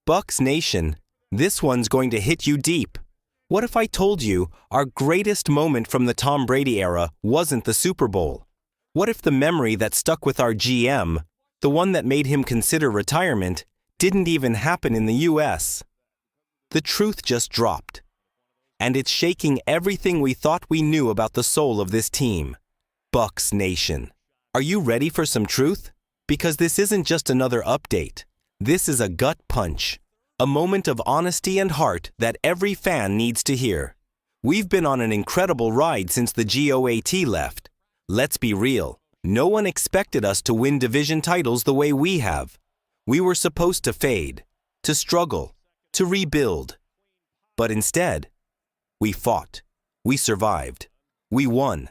Bucks Nation, this one's going to hit you deep. What if I told you our greatest moment from the Tom Brady era wasn't the Super Bowl? What if the memory that stuck with our GM, the one that made him consider retirement, didn't even happen in the US? The truth just dropped. And it's shaking everything we thought we knew about the soul of this team. Bucks Nation. Are you ready for some truth? Because this isn't just another update. This is a gut punch. A moment of honesty and heart that every fan needs to hear. We've been on an incredible ride since the GOAT left. Let's be real. No one expected us to win division titles the way we have. We were supposed to fade, to struggle, to rebuild. But instead, we fought. We survived. We won.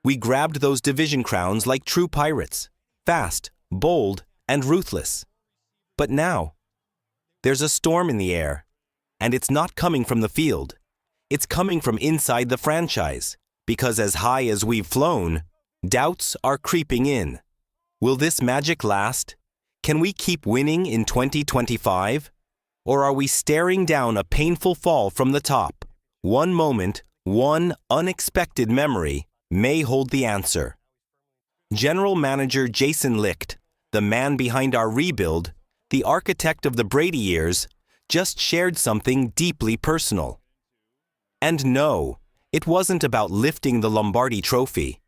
We grabbed those division crowns like true pirates. Fast, bold, and ruthless. But now, there's a storm in the air, and it's not coming from the field. It's coming from inside the franchise, because as high as we've flown, doubts are creeping in. Will this magic last? Can we keep winning in 2025? Or are we staring down a painful fall from the top? One moment, one unexpected memory may hold the answer. General Manager Jason Licht, the man behind our rebuild, the architect of the Brady years, just shared something deeply personal. And no, it wasn't about lifting the Lombardi Trophy.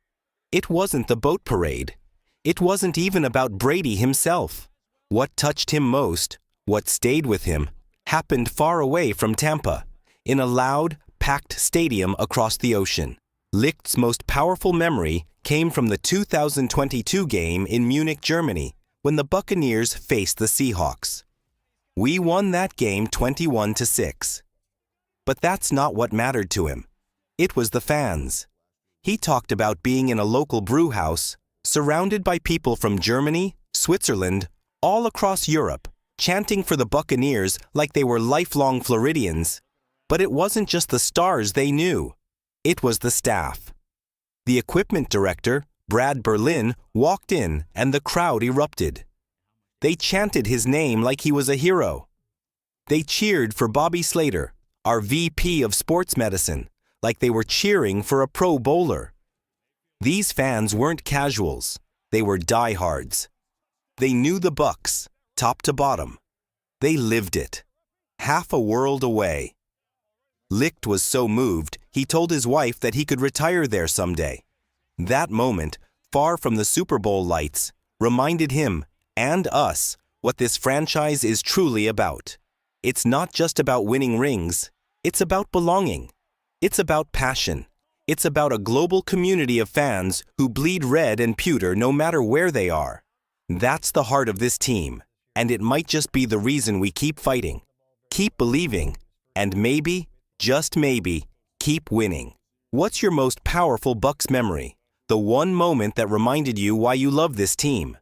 It wasn't the boat parade. It wasn't even about Brady himself. What touched him most, what stayed with him, happened far away from Tampa, in a loud, packed stadium across the ocean. Licht's most powerful memory came from the 2022 game in Munich, Germany, when the Buccaneers faced the Seahawks. We won that game 21-6. But that's not what mattered to him. It was the fans. He talked about being in a local brew house, surrounded by people from Germany, Switzerland, all across Europe, chanting for the Buccaneers like they were lifelong Floridians. But it wasn't just the stars they knew. It was the staff. The equipment director, Brad Berlin, walked in and the crowd erupted. They chanted his name like he was a hero. They cheered for Bobby Slater, our VP of Sports Medicine, like they were cheering for a pro bowler. These fans weren't casuals. They were diehards. They knew the Bucks, top to bottom. They lived it. Half a world away. Licht was so moved, he told his wife that he could retire there someday. That moment, far from the Super Bowl lights, reminded him and us what this franchise is truly about. It's not just about winning rings. It's about belonging. It's about passion. It's about a global community of fans who bleed red and pewter no matter where they are. That's the heart of this team, and it might just be the reason we keep fighting, keep believing, and maybe, just maybe, keep winning. What's your most powerful Bucks memory? The one moment that reminded you why you love this team?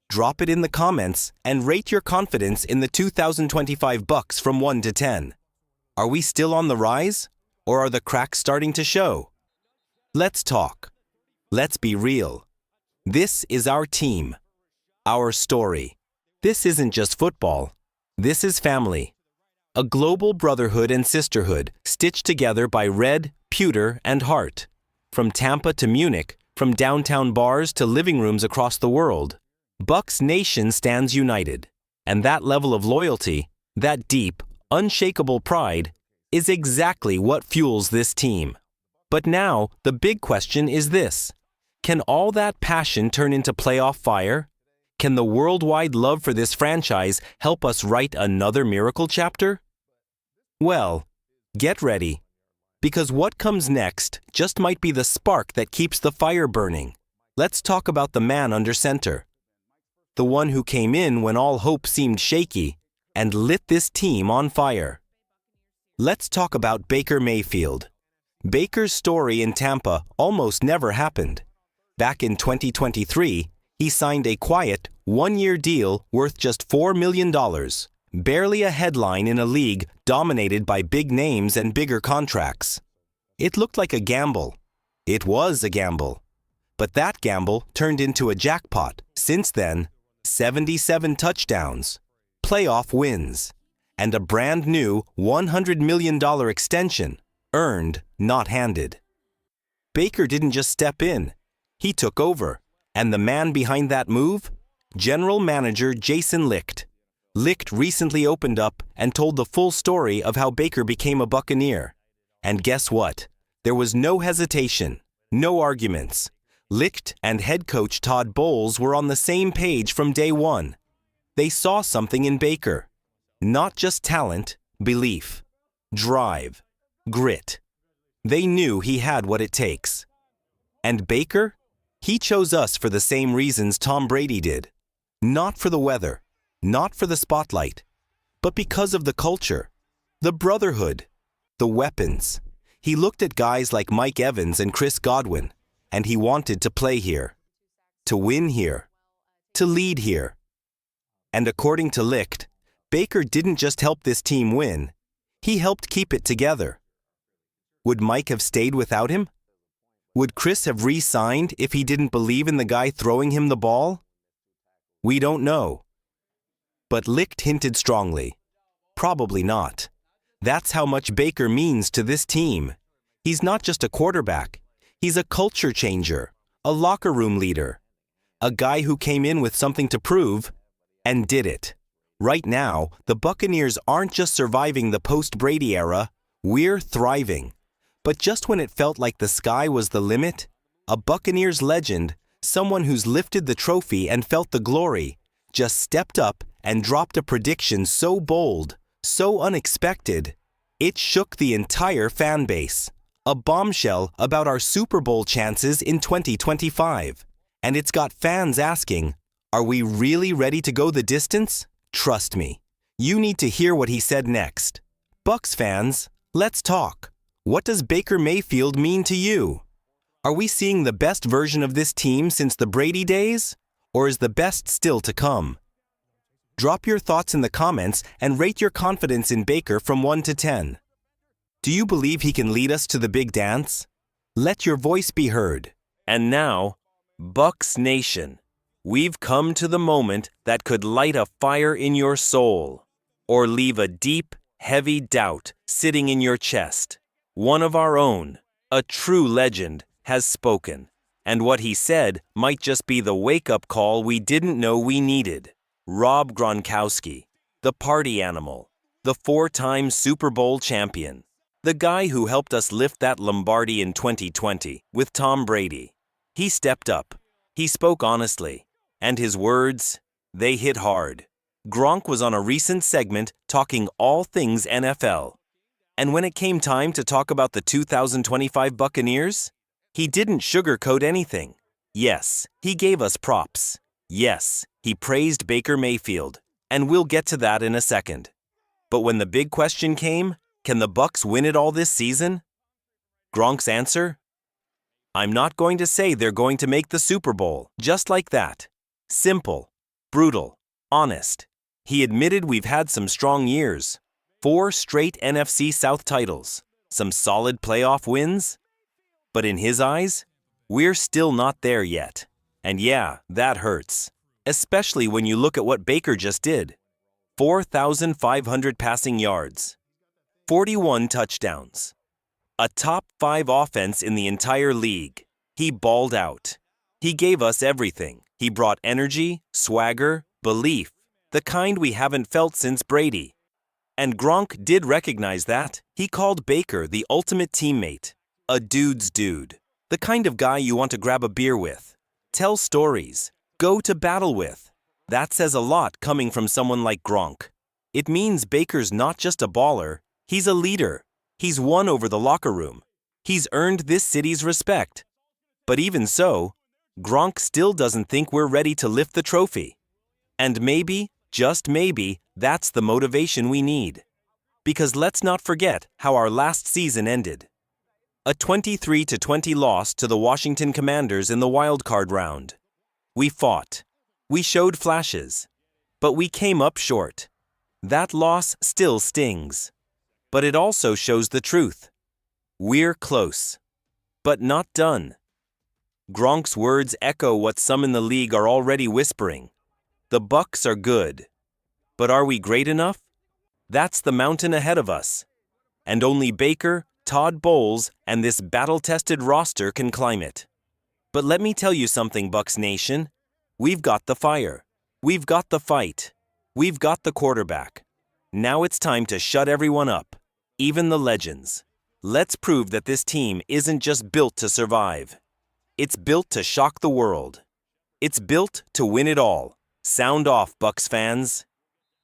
Drop it in the comments and rate your confidence in the 2025 Bucks from 1 to 10. Are we still on the rise? Or are the cracks starting to show? Let's talk. Let's be real. This is our team. Our story. This isn't just football. This is family. A global brotherhood and sisterhood stitched together by red, pewter, and heart. From Tampa to Munich, from downtown bars to living rooms across the world, Bucks Nation stands united. And that level of loyalty, that deep, unshakable pride, is exactly what fuels this team. But now, the big question is this. Can all that passion turn into playoff fire? Can the worldwide love for this franchise help us write another miracle chapter? Well, get ready. Because what comes next just might be the spark that keeps the fire burning. Let's talk about the man under center. The one who came in when all hope seemed shaky and lit this team on fire. Let's talk about Baker Mayfield. Baker's story in Tampa almost never happened. Back in 2023, he signed a quiet, one-year deal worth just $4 million. Barely a headline in a league dominated by big names and bigger contracts. It looked like a gamble. It was a gamble. But that gamble turned into a jackpot. Since then, 77 touchdowns, playoff wins, and a brand new $100 million extension, earned, not handed. Baker didn't just step in, he took over, and the man behind that move? General Manager Jason Licht. Licht recently opened up and told the full story of how Baker became a Buccaneer. And guess what? There was no hesitation, no arguments. Licht and head coach Todd Bowles were on the same page from day one. They saw something in Baker. Not just talent, belief, drive, grit. They knew he had what it takes. And Baker? He chose us for the same reasons Tom Brady did. Not for the weather, not for the spotlight, but because of the culture, the brotherhood, the weapons. He looked at guys like Mike Evans and Chris Godwin, and he wanted to play here, to win here, to lead here. And according to Licht, Baker didn't just help this team win, he helped keep it together. Would Mike have stayed without him? Would Chris have re-signed if he didn't believe in the guy throwing him the ball? We don't know. But Licht hinted strongly. Probably not. That's how much Baker means to this team. He's not just a quarterback. He's a culture changer, a locker room leader, a guy who came in with something to prove and did it. Right now, the Buccaneers aren't just surviving the post-Brady era, we're thriving. But just when it felt like the sky was the limit, a Buccaneers legend, someone who's lifted the trophy and felt the glory, just stepped up and dropped a prediction so bold, so unexpected, it shook the entire fan base. A bombshell about our Super Bowl chances in 2025. And it's got fans asking, are we really ready to go the distance? Trust me, you need to hear what he said next. Bucs fans, let's talk. What does Baker Mayfield mean to you? Are we seeing the best version of this team since the Brady days? Or is the best still to come? Drop your thoughts in the comments and rate your confidence in Baker from 1 to 10. Do you believe he can lead us to the big dance? Let your voice be heard. And now, Bucs Nation, we've come to the moment that could light a fire in your soul or leave a deep, heavy doubt sitting in your chest. One of our own, a true legend, has spoken, and what he said might just be the wake-up call we didn't know we needed. Rob Gronkowski, the party animal, the 4-time Super Bowl champion, the guy who helped us lift that Lombardi in 2020 with Tom Brady. He stepped up, he spoke honestly, and his words, they hit hard. Gronk was on a recent segment talking all things NFL. And when it came time to talk about the 2025 Buccaneers, he didn't sugarcoat anything. Yes, he gave us props. Yes, he praised Baker Mayfield, and we'll get to that in a second. But when the big question came, can the Bucs win it all this season? Gronk's answer? I'm not going to say they're going to make the Super Bowl, just like that. Simple, brutal, honest. He admitted we've had some strong years. 4 straight NFC South titles, some solid playoff wins. But in his eyes, we're still not there yet. And yeah, that hurts. Especially when you look at what Baker just did. 4,500 passing yards. 41 touchdowns. A top 5 offense in the entire league. He balled out. He gave us everything. He brought energy, swagger, belief, the kind we haven't felt since Brady. And Gronk did recognize that. He called Baker the ultimate teammate. A dude's dude. The kind of guy you want to grab a beer with. Tell stories. Go to battle with. That says a lot coming from someone like Gronk. It means Baker's not just a baller, he's a leader. He's won over the locker room. He's earned this city's respect. But even so, Gronk still doesn't think we're ready to lift the trophy. And maybe, just maybe, that's the motivation we need. Because let's not forget how our last season ended. A 23-20 loss to the Washington Commanders in the wildcard round. We fought. We showed flashes. But we came up short. That loss still stings. But it also shows the truth. We're close. But not done. Gronk's words echo what some in the league are already whispering. The Bucs are good. But are we great enough? That's the mountain ahead of us. And only Baker, Todd Bowles, and this battle-tested roster can climb it. But let me tell you something, Bucs Nation. We've got the fire. We've got the fight. We've got the quarterback. Now it's time to shut everyone up, even the legends. Let's prove that this team isn't just built to survive. It's built to shock the world. It's built to win it all. Sound off, Bucs fans.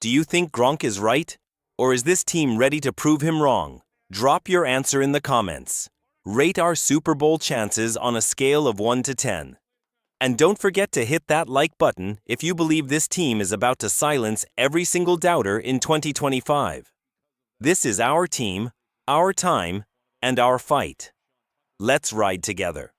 Do you think Gronk is right? Or is this team ready to prove him wrong? Drop your answer in the comments. Rate our Super Bowl chances on a scale of 1 to 10. And don't forget to hit that like button if you believe this team is about to silence every single doubter in 2025. This is our team, our time, and our fight. Let's ride together.